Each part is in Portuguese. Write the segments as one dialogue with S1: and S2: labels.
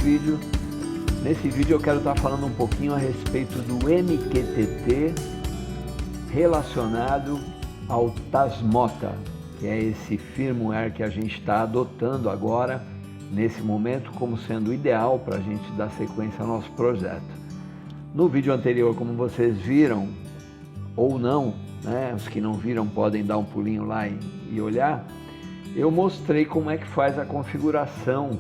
S1: vídeo. Nesse vídeo eu quero estar falando um pouquinho a respeito do MQTT relacionado ao Tasmota, que é esse firmware que a gente está adotando agora, nesse momento, como sendo ideal para a gente dar sequência ao nosso projeto. No vídeo anterior, como vocês viram, ou não, né, os que não viram podem dar um pulinho lá e olhar, eu mostrei como é que faz a configuração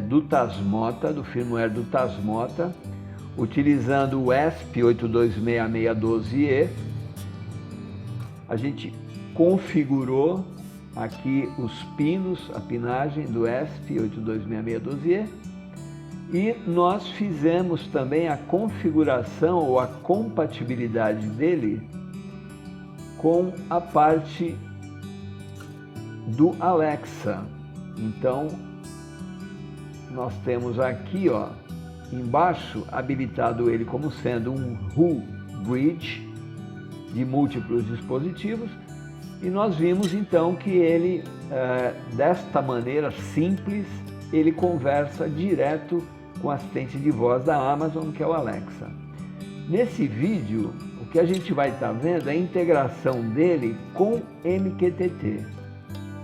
S1: do Tasmota, do firmware do Tasmota, utilizando o ESP826612E. A gente configurou aqui os pinos, a pinagem do ESP826612E, e nós fizemos também a configuração ou a compatibilidade dele com a parte do Alexa. Então nós temos aqui, ó, embaixo habilitado ele como sendo um Who Bridge de múltiplos dispositivos, e nós vimos então que ele desta maneira simples ele conversa direto com o assistente de voz da Amazon, que é o Alexa. Nesse vídeo o que a gente vai estar vendo é a integração dele com MQTT,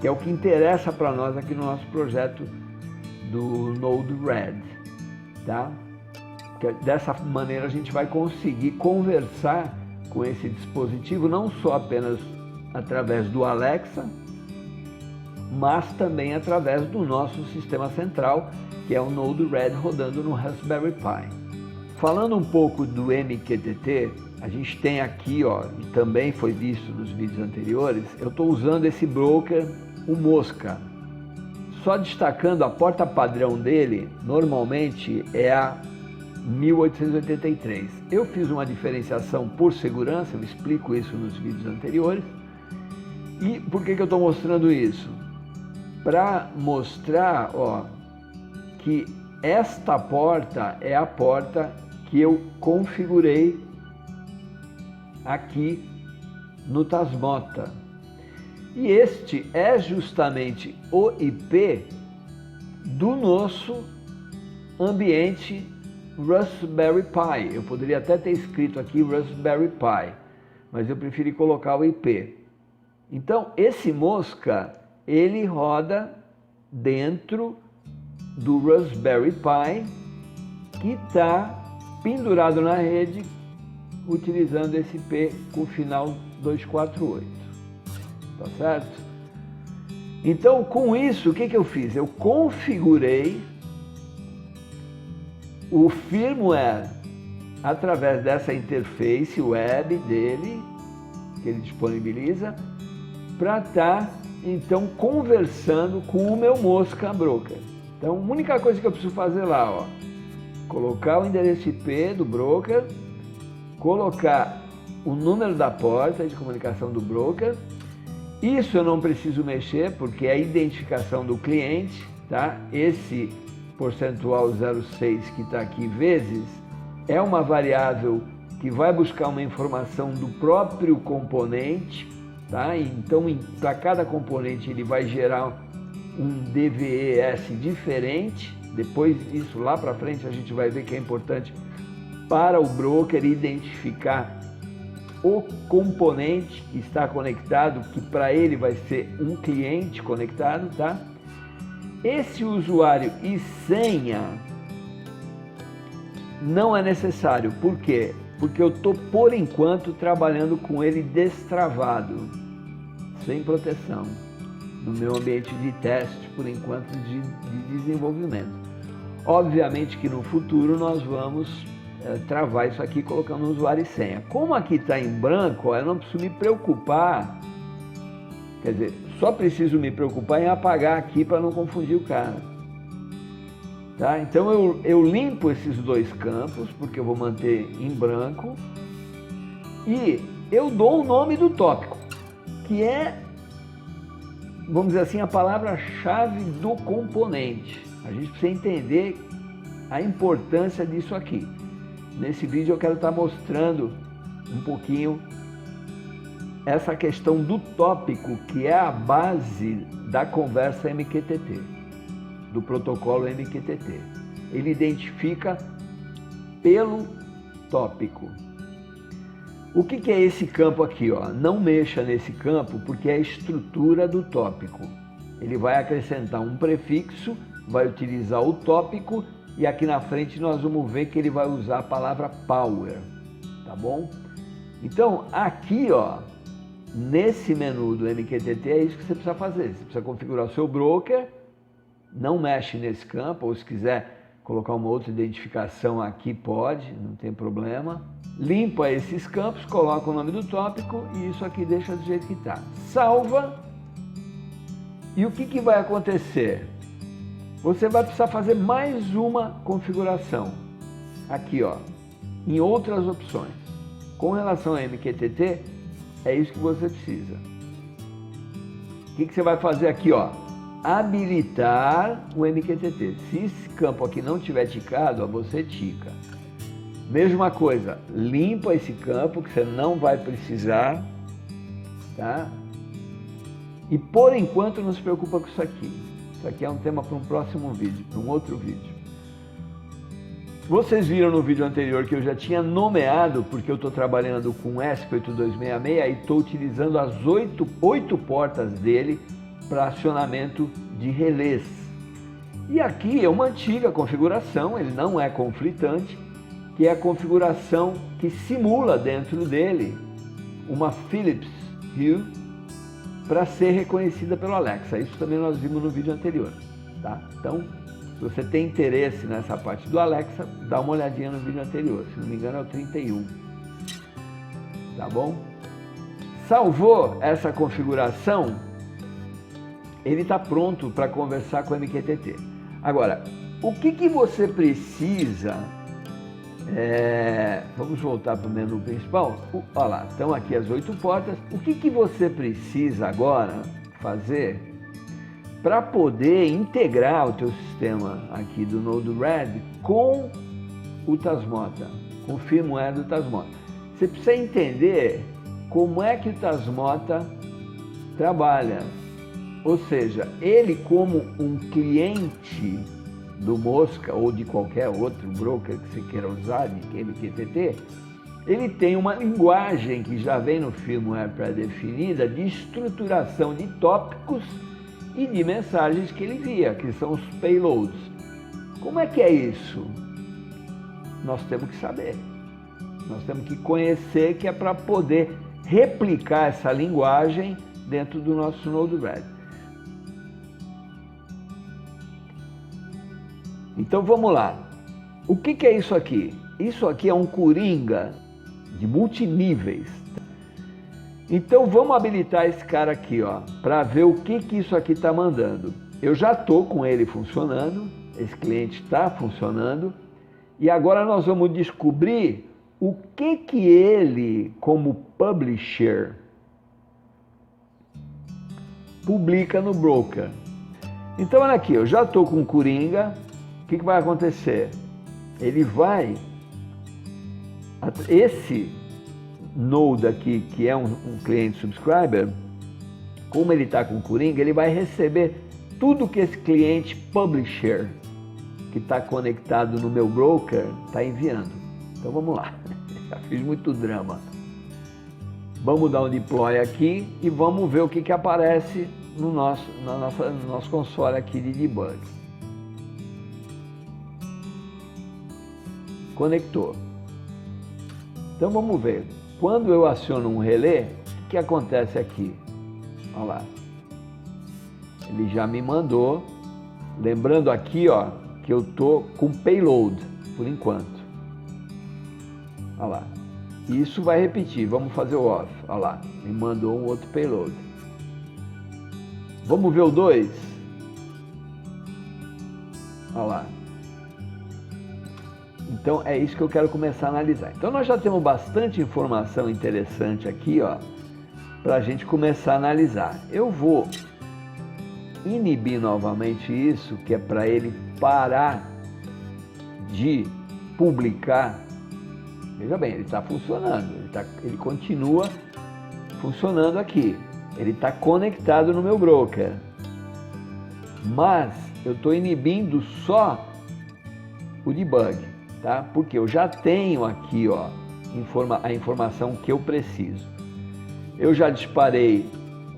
S1: que é o que interessa para nós aqui no nosso projeto do Node-RED, tá? Dessa maneira a gente vai conseguir conversar com esse dispositivo, não só apenas através do Alexa, mas também através do nosso sistema central, que é o Node-RED rodando no Raspberry Pi. Falando um pouco do MQTT, a gente tem aqui, ó, e também foi visto nos vídeos anteriores, eu estou usando esse broker, o Mosca. Só destacando, a porta padrão dele normalmente é a 1883. Eu fiz uma diferenciação por segurança, eu explico isso nos vídeos anteriores. E por que eu estou mostrando isso? Para mostrar, ó, que esta porta é a porta que eu configurei aqui no Tasmota. E este é justamente o IP do nosso ambiente Raspberry Pi. Eu poderia até ter escrito aqui Raspberry Pi, mas eu preferi colocar o IP. Então, esse Mosca, ele roda dentro do Raspberry Pi, que está pendurado na rede, utilizando esse IP com final 248. Tá certo? Então, com isso, o que eu fiz? Eu configurei o firmware através dessa interface web dele, que ele disponibiliza, para estar, então, conversando com o meu Mosca Broker. Então, a única coisa que eu preciso fazer lá, ó, colocar o endereço IP do broker, colocar o número da porta de comunicação do broker. Isso eu não preciso mexer, porque é a identificação do cliente, tá? Esse percentual 0,6 que está aqui vezes é uma variável que vai buscar uma informação do próprio componente, tá? Então, para cada componente ele vai gerar um DVES diferente. Depois, isso lá para frente, a gente vai ver que é importante para o broker identificar o componente que está conectado, que para ele vai ser um cliente conectado, tá? Esse usuário e senha não é necessário. Por quê? Porque eu estou, por enquanto, trabalhando com ele destravado, sem proteção, no meu ambiente de teste, por enquanto, de desenvolvimento. Obviamente que no futuro nós vamos travar isso aqui colocando usuário e senha. Como aqui está em branco, ó, eu não preciso me preocupar, quer dizer, só preciso me preocupar em apagar aqui para não confundir o cara. Tá? Então eu limpo esses dois campos, porque eu vou manter em branco, e eu dou o nome do tópico, que é, vamos dizer assim, a palavra-chave do componente. A gente precisa entender a importância disso aqui. Nesse vídeo eu quero estar mostrando um pouquinho essa questão do tópico, que é a base da conversa MQTT, do protocolo MQTT. ele identifica pelo tópico. O que é esse campo aqui? Ó? Não mexa nesse campo porque é a estrutura do tópico. Ele vai acrescentar um prefixo, vai utilizar o tópico e aqui na frente nós vamos ver que ele vai usar a palavra power, tá bom? Então aqui, ó, nesse menu do MQTT é isso que você precisa fazer. Você precisa configurar o seu broker, não mexe nesse campo, ou se quiser colocar uma outra identificação aqui pode, não tem problema. Limpa esses campos, coloca o nome do tópico e isso aqui deixa do jeito que está. Salva. E o que vai acontecer? Você vai precisar fazer mais uma configuração. Aqui, ó, em outras opções. Com relação ao MQTT, é isso que você precisa. O que você vai fazer aqui, ó? Habilitar o MQTT. Se esse campo aqui não tiver ticado, ó, você tica. Mesma coisa, limpa esse campo que você não vai precisar, tá? E por enquanto não se preocupa com isso aqui. Isso aqui é um tema para um próximo vídeo, para um outro vídeo. Vocês viram no vídeo anterior que eu já tinha nomeado, porque eu estou trabalhando com o ESP8266 e estou utilizando as 8 portas dele para acionamento de relés. E aqui é uma antiga configuração, ele não é conflitante, que é a configuração que simula dentro dele uma Philips Hue para ser reconhecida pelo Alexa. Isso também nós vimos no vídeo anterior, tá? Então, se você tem interesse nessa parte do Alexa, dá uma olhadinha no vídeo anterior, se não me engano é o 31, tá bom? Salvou essa configuração, ele está pronto para conversar com o MQTT. Agora, o que você precisa... vamos voltar para o menu principal. Olha lá, estão aqui as 8 portas. O que você precisa agora fazer para poder integrar o teu sistema aqui do Node-RED com o Tasmota, com o firmware do Tasmota? Você precisa entender como é que o Tasmota trabalha. Ou seja, ele como um cliente do Mosca ou de qualquer outro broker que você queira usar, de MQTT, ele tem uma linguagem que já vem no firmware pré-definida de estruturação de tópicos e de mensagens que ele envia, que são os payloads. Como é que é isso? Nós temos que saber. Nós temos que conhecer, que é para poder replicar essa linguagem dentro do nosso Node-RED. Então vamos lá. O que é isso aqui? Isso aqui é um coringa de multiníveis. Então vamos habilitar esse cara aqui, ó, para ver o que isso aqui está mandando. Eu já estou com ele funcionando, esse cliente está funcionando, e agora nós vamos descobrir o que ele, como publisher, publica no broker. Então olha aqui, eu já estou com o coringa. O que vai acontecer? Ele vai... Esse node aqui, que é um cliente subscriber, como ele está com o Coringa, ele vai receber tudo que esse cliente publisher, que está conectado no meu broker, está enviando. Então vamos lá. Já fiz muito drama. Vamos dar um deploy aqui e vamos ver o que aparece no nosso console aqui de debug. Conectou. Então vamos ver. Quando eu aciono um relé, o que acontece aqui? Olha lá. Ele já me mandou. Lembrando aqui, ó, que eu tô com payload por enquanto. Olha lá. Isso vai repetir. Vamos fazer o off. Olha lá. Me mandou um outro payload. Vamos ver o 2? Olha lá. Então é isso que eu quero começar a analisar. Então nós já temos bastante informação interessante aqui, ó, para a gente começar a analisar. Eu vou inibir novamente isso, que é para ele parar de publicar. Veja bem, ele está funcionando, ele continua funcionando aqui. Ele está conectado no meu broker. Mas eu estou inibindo só o debug, tá? Porque eu já tenho aqui, ó, a informação que eu preciso. Eu já disparei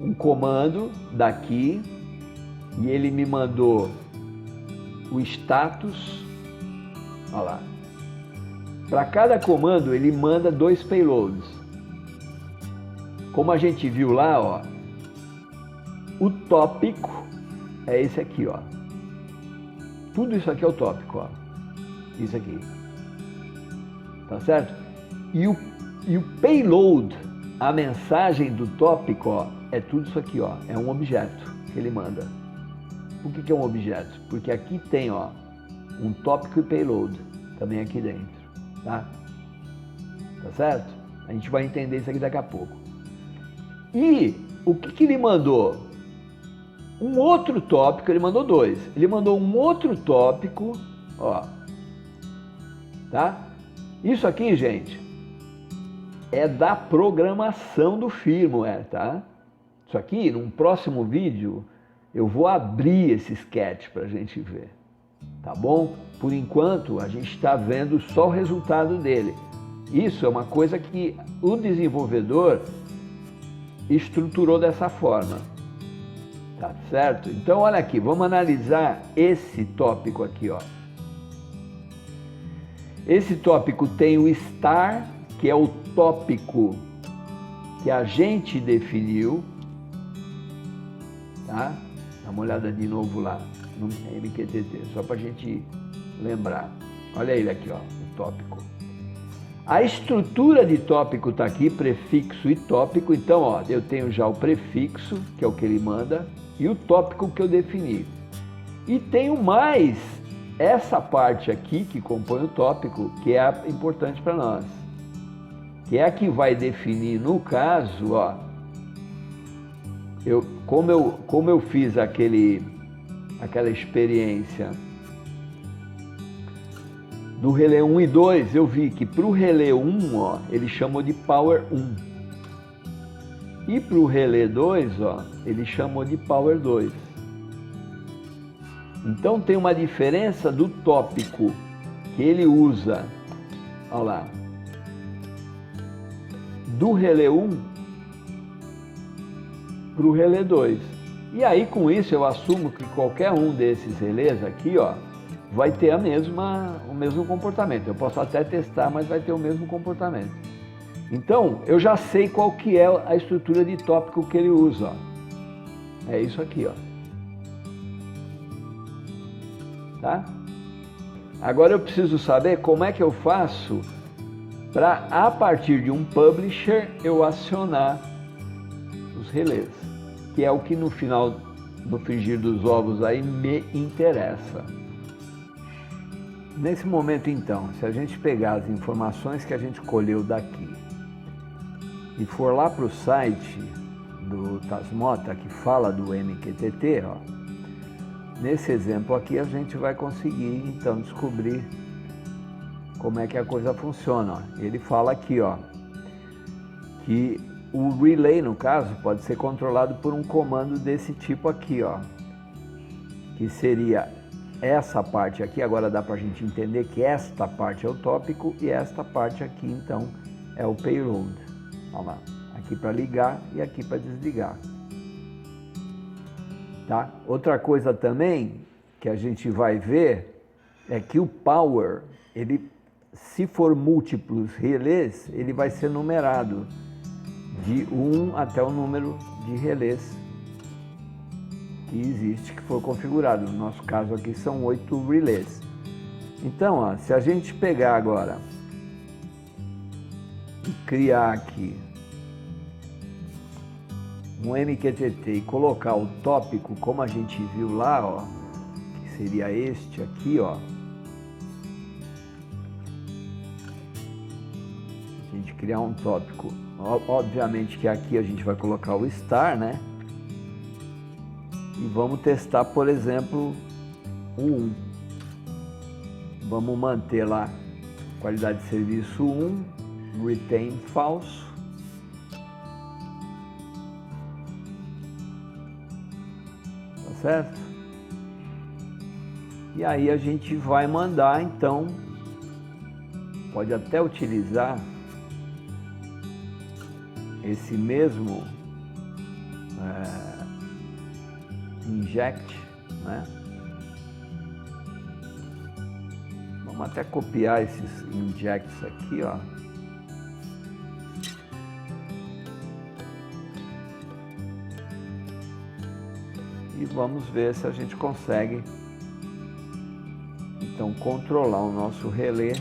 S1: um comando daqui e ele me mandou o status, olha lá. Para cada comando ele manda 2 payloads. Como a gente viu lá, ó, o tópico é esse aqui, ó. Tudo isso aqui é o tópico, ó. Isso aqui. Tá certo? E o payload, a mensagem do tópico, ó, é tudo isso aqui, ó. É um objeto que ele manda. Por que é um objeto? Porque aqui tem, ó, um tópico e payload também aqui dentro, tá? Tá certo? A gente vai entender isso aqui daqui a pouco. E o que ele mandou? Um outro tópico, ele mandou 2. Ele mandou um outro tópico, ó, tá? Isso aqui, gente, é da programação do firmware, tá? Isso aqui, num próximo vídeo, eu vou abrir esse sketch para a gente ver, tá bom? Por enquanto, a gente está vendo só o resultado dele. Isso é uma coisa que o desenvolvedor estruturou dessa forma. Tá certo? Então, olha aqui, vamos analisar esse tópico aqui, ó. Esse tópico tem o star, que é o tópico que a gente definiu, tá? Dá uma olhada de novo lá no MQTT, só para a gente lembrar. Olha ele aqui, ó, o tópico. A estrutura de tópico está aqui, prefixo e tópico. Então, ó, eu tenho já o prefixo, que é o que ele manda, e o tópico que eu defini. E tenho mais essa parte aqui que compõe o tópico, que é importante para nós, que é a que vai definir, no caso, ó, como eu fiz aquela experiência do relé 1 e 2, eu vi que para o relé 1, ó, ele chamou de power 1. E para o relé 2, ó, ele chamou de power 2. Então tem uma diferença do tópico que ele usa, olha lá, do relé 1 para o relé 2. E aí com isso eu assumo que qualquer um desses relés aqui, ó, vai ter o mesmo comportamento. Eu posso até testar, mas vai ter o mesmo comportamento. Então, eu já sei qual que é a estrutura de tópico que ele usa, ó. É isso aqui, ó. Tá? Agora eu preciso saber como é que eu faço para, a partir de um publisher, eu acionar os relés, que é o que no final, no frigir dos ovos aí, me interessa. Nesse momento, então, se a gente pegar as informações que a gente colheu daqui e for lá para o site do Tasmota, que fala do MQTT, ó, nesse exemplo aqui a gente vai conseguir, então, descobrir como é que a coisa funciona, ó. Ele fala aqui, ó, que o relay, no caso, pode ser controlado por um comando desse tipo aqui, ó, que seria essa parte aqui. Agora dá para a gente entender que esta parte é o tópico e esta parte aqui, então, é o payload. Olha lá, aqui para ligar e aqui para desligar. Tá? Outra coisa também que a gente vai ver é que o power, ele, se for múltiplos relés, ele vai ser numerado de 1 até o número de relés que existe, que for configurado. No nosso caso aqui são 8 relés. Então, ó, se a gente pegar agora e criar aqui um MQTT e colocar o tópico como a gente viu lá, ó, que seria este aqui, ó, a gente criar um tópico, obviamente que aqui a gente vai colocar o star, né? E vamos testar, por exemplo, o 1. Vamos manter lá qualidade de serviço 1, retain falso. Tá certo? E aí a gente vai mandar, então, pode até utilizar esse mesmo inject, né? Vamos até copiar esses injects aqui, ó. E vamos ver se a gente consegue, então, controlar o nosso relé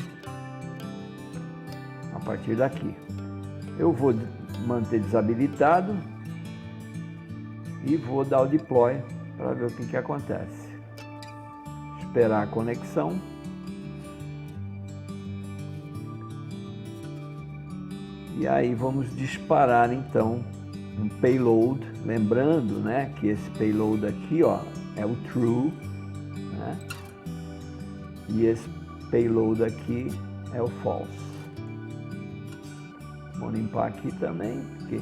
S1: a partir daqui. Eu vou manter desabilitado e vou dar o deploy para ver o que acontece. Esperar a conexão. E aí vamos disparar então um payload, lembrando, né, que esse payload aqui, ó, é o true, né? E esse payload aqui é o false. Vou limpar aqui também, porque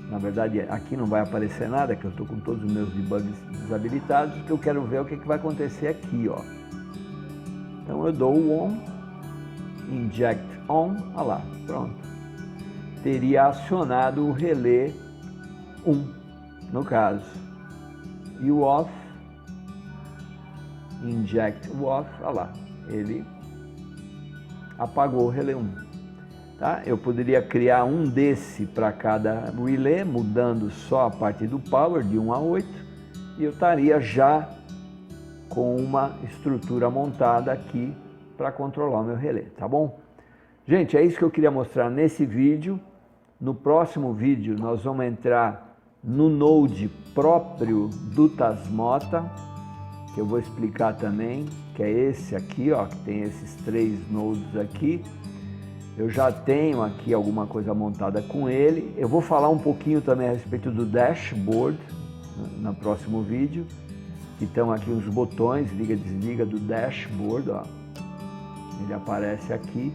S1: na verdade aqui não vai aparecer nada, que eu estou com todos os meus debugs desabilitados, porque eu quero ver o que vai acontecer aqui, ó. Então eu dou o on, inject on, olha lá, pronto. Teria acionado o relé 1, no caso. E o off, inject o off, olha lá, ele apagou o relé 1. Tá? Eu poderia criar um desse para cada relé, mudando só a parte do power de 1 a 8, e eu estaria já com uma estrutura montada aqui para controlar o meu relé, tá bom? Gente, é isso que eu queria mostrar nesse vídeo. No próximo vídeo nós vamos entrar no Node próprio do Tasmota, que eu vou explicar também, que é esse aqui, ó, que tem esses 3 nodes aqui. Eu já tenho aqui alguma coisa montada com ele. Eu vou falar um pouquinho também a respeito do dashboard no próximo vídeo. Então aqui os botões, liga e desliga do dashboard, ó. Ele aparece aqui.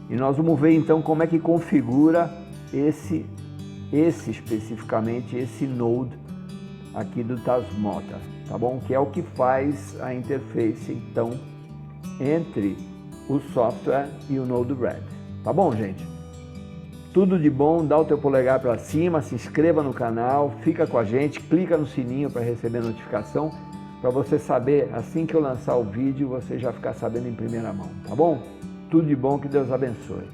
S1: E nós vamos ver então como é que configura esse especificamente, esse node aqui do Tasmota, tá bom? Que é o que faz a interface então entre o software e o Node-RED. Tá bom, gente? Tudo de bom, dá o teu polegar para cima, se inscreva no canal, fica com a gente, clica no sininho para receber notificação, para você saber, assim que eu lançar o vídeo, você já ficar sabendo em primeira mão, tá bom? Tudo de bom, que Deus abençoe.